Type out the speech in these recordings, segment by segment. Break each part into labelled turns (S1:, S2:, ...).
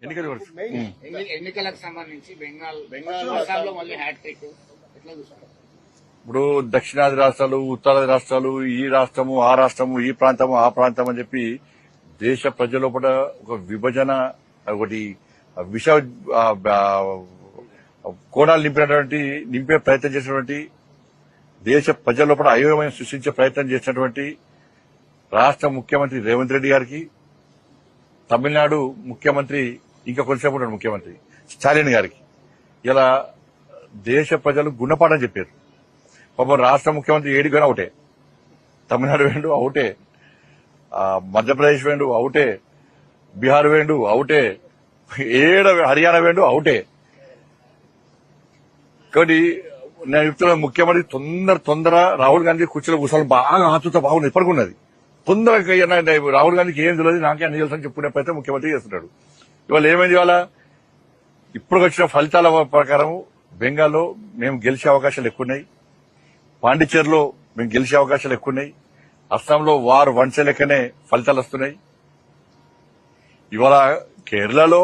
S1: ఎన్నికలకు సంబంధించి బెంగాల్ అస్సాంలో మళ్ళీ హ్యాట్రిక్ ఎట్లా చూస్తారు?
S2: ఇప్పుడు దక్షిణాది రాష్ట్రాలు, ఉత్తరాది రాష్ట్రాలు, ఈ రాష్ట్రము ఆ రాష్ట్రము, ఈ ప్రాంతము ఆ ప్రాంతం అని చెప్పి దేశ ప్రజల లోపల ఒక విభజన, ఒకటి విష కోణాలు నింపే ప్రయత్నం చేసినటువంటి, దేశ ప్రజల లోపల అయోమయం సృష్టించే ప్రయత్నం చేసినటువంటి రాష్ట్ర ముఖ్యమంత్రి రేవంత్ రెడ్డి గారికి, తమిళనాడు ముఖ్యమంత్రి ఇంకా కొంతసేపు ఉన్నాడు ముఖ్యమంత్రి స్టాలిన్ గారికి ఇలా దేశ ప్రజలు గుణపాఠం చెప్పారు. పాపం రాష్ట్ర ముఖ్యమంత్రి ఏడికైనా అవుటే, తమిళనాడు వేండు అవుటే, మధ్యప్రదేశ్ వేండు అవుటే, బీహార్ వేండు అవుటే, హర్యానా వేండు అవుటే. కాబట్టి నేను చెప్తున్నా, ముఖ్యమంత్రి తొందర రాహుల్ గాంధీ కుర్చీలో కూర్చోవాలి, బాగా ఆతుత బాగుంది, ఇప్పటికున్నది. తొందరగా రాహుల్ గాంధీకి ఏం తెలియదు, నాకే అన్ని తెలుసు అని చెప్పుకునే ప్రయత్నం ముఖ్యమంత్రి చేస్తున్నాడు. ఇవాళ ఏమైంది? ఇవాళ ఇప్పుడు వచ్చిన ఫలితాల ప్రకారం బెంగాల్లో మేము గెలిచే అవకాశాలు ఎక్కున్నాయి, పాండిచేరిలో మేము గెలిచే అవకాశాలు ఎక్కున్నాయి, అస్సాంలో వారు వన్సే లెక్కనే ఫలితాలు వస్తున్నాయి. ఇవాళ కేరళలో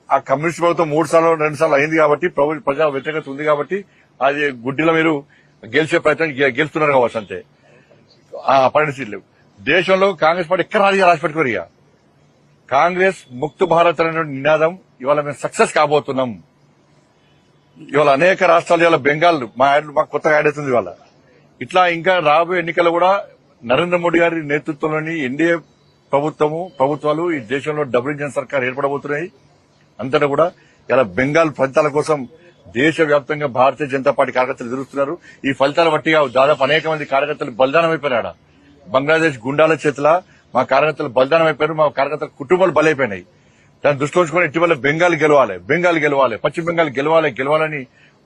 S2: ఆ కమ్యూనిస్ట్ ప్రభుత్వం 3 సార్లు 2 సార్లు అయింది కాబట్టి, ప్రజా వ్యతిరేకత ఉంది కాబట్టి అది గుడ్డిలో మీరు గెలిచే ప్రయత్నం గెలుస్తున్నారు కావచ్చు అంతే. ఆ 12 సీట్లు దేశంలో కాంగ్రెస్ పార్టీ ఎక్కడ రాసి పెట్టుకోరు. ఇక కాంగ్రెస్ ముక్త భారత్ అనే నినాదం ఇవాళ మేము సక్సెస్ కాబోతున్నాం. ఇవాళ అనేక రాష్ట్రాలు, ఇవాళ బెంగాల్ మాకు కొత్తగా యాడ్ అవుతుంది. ఇవాళ ఇట్లా ఇంకా రాబోయే ఎన్నికలు కూడా నరేంద్ర మోడీ గారి నేతృత్వంలోని ఎన్డీఏ ప్రభుత్వాలు ఈ దేశంలో డబుల్ ఇంజన్ సర్కార్ ఏర్పడబోతున్నాయి. అంతటా కూడా ఇలా బెంగాల్ ఫలితాల కోసం దేశవ్యాప్తంగా భారతీయ జనతా పార్టీ కార్యకర్తలు ఎదురుస్తున్నారు. ఈ ఫలితాల బట్టిగా దాదాపు అనేక మంది కార్యకర్తలు బలిదానం అయిపోయినాడు. బంగ్లాదేశ్ గుండాల చేతుల మా కార్యకర్తలు బలిదానం అయిపోయారు, మా కార్యకర్తల కుటుంబాలు బలైపోయినాయి. దాన్ని దృష్టిలో ఉంచుకొని ఇటీవల బెంగాల్ గెలవాలి, పశ్చిమ బెంగాల్ గెలవాలని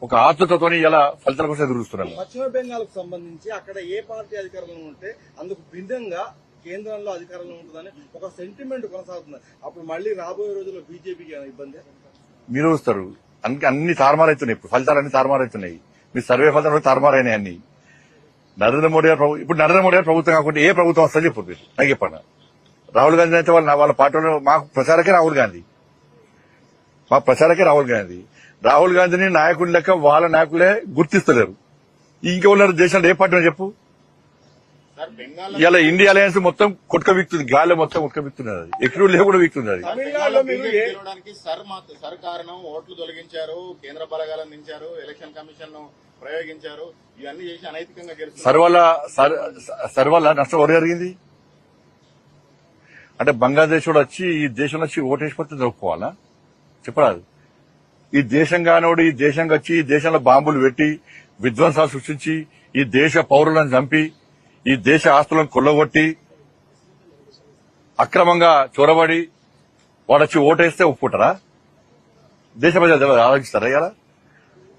S2: ఒక ఆతృతతోని ఇలా ఫలితాల కోసం ఎదురుస్తున్నారు.
S3: పశ్చిమ బెంగాల్ కు సంబంధించి అక్కడ ఏ పార్టీ అధికారంలో ఉంటే అందుకు భిన్నంగా కేంద్రంలో అధికారంలో ఉంటుందని ఒక సెంటిమెంట్ కొనసాగుతుంది. అప్పుడు మళ్లీ రాబోయే రోజుల్లో బీజేపీకి ఇబ్బంది
S2: మీరు చూస్తారు. అన్ని తారుమారైతున్నాయి, ఇప్పుడు ఫలితాలన్నీ తారుమారైతున్నాయి. మీ సర్వే ఫలితాలు తారుమారైనాయి అన్ని. నరేంద్ర మోడీ గారు ప్రభుత్వం కాకుండా ఏ ప్రభుత్వం వస్తుందని చెప్పు, నాకు చెప్పండి. రాహుల్ గాంధీ అయితే వాళ్ళ పార్టీలో మాకు ప్రచారకే రాహుల్ గాంధీ. రాహుల్ గాంధీని నాయకుడి లెక్క వాళ్ళ నాయకులే గుర్తిస్తలేరు. ఇంకెవరు దేశంలో ఏ పార్టీ చెప్పు? ఇలా ఇండియా అలయన్స్ మొత్తం కొట్టుకబిక్తుంది, గాలి మొత్తం కొట్టుకబిక్తున్నది, అది ఎక్కడ లేకుండా బిక్తుంది. అది
S1: సర్ కారణం ఓట్లు తొలగించారు, కేంద్ర బలగాలను దించారు, ఎలక్షన్ కమిషన్ ప్రయోగించారు, ఇవన్నీ చేసి అనైతికంగా
S2: సర్ వల్ల నష్టం ఎవరు జరిగింది అంటే బంగ్లాదేశ్ కూడా వచ్చి ఈ దేశంలో వచ్చి ఓటేసిపోతే జరుపుకోవాలా చెప్పరాదు. ఈ దేశం కానోడు ఈ దేశంగా వచ్చి ఈ దేశంలో బాంబులు పెట్టి విధ్వంసాలు సృష్టించి ఈ దేశ పౌరులను చంపి ఈ దేశ ఆస్తులను కొల్లగొట్టి అక్రమంగా చొరబడి వాడొచ్చి ఓటేస్తే ఒప్పుకుంటారా? దేశ ప్రజలు ఆలోచిస్తారా? ఇలా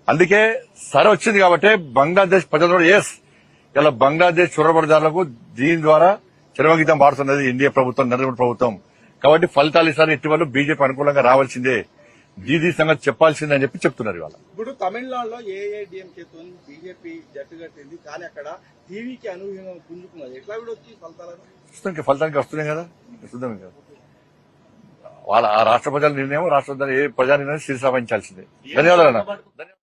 S2: అందుకే సరే వచ్చింది కాబట్టి బంగ్లాదేశ్ ప్రజలు ఇలా బంగ్లాదేశ్ చొరబడిదారులకు దీని ద్వారా చరమగీతం పాడుతున్నది ఇండియా ప్రభుత్వం, నరేంద్ర ప్రభుత్వం. కాబట్టి ఫలితాలు ఈసారి ఇటీవల బీజేపీ అనుకూలంగా రావాల్సిందే, దీదీ సంగతి చెప్పాల్సిందే అని చెప్తున్నారు. ఇవాళ
S3: ఇప్పుడు తమిళనాడులో ఏఐడిఎంకేతో బీజేపీ జట్టు కట్టింది, కానీ అక్కడ టీవీకి అనూహ్యంగా పుంజుకున్నది. ఎట్లా కూడా వచ్చి
S2: ఫలితానికి వస్తున్నాయి కదా, చూద్దాం. ఇంకా వాళ్ళ ఆ రాష్ట్ర ప్రజల నిర్ణయం, రాష్ట్ర ఏ ప్రజా నిర్ణయం శిరసావహించాల్సిందే. ధన్యవాదాలు.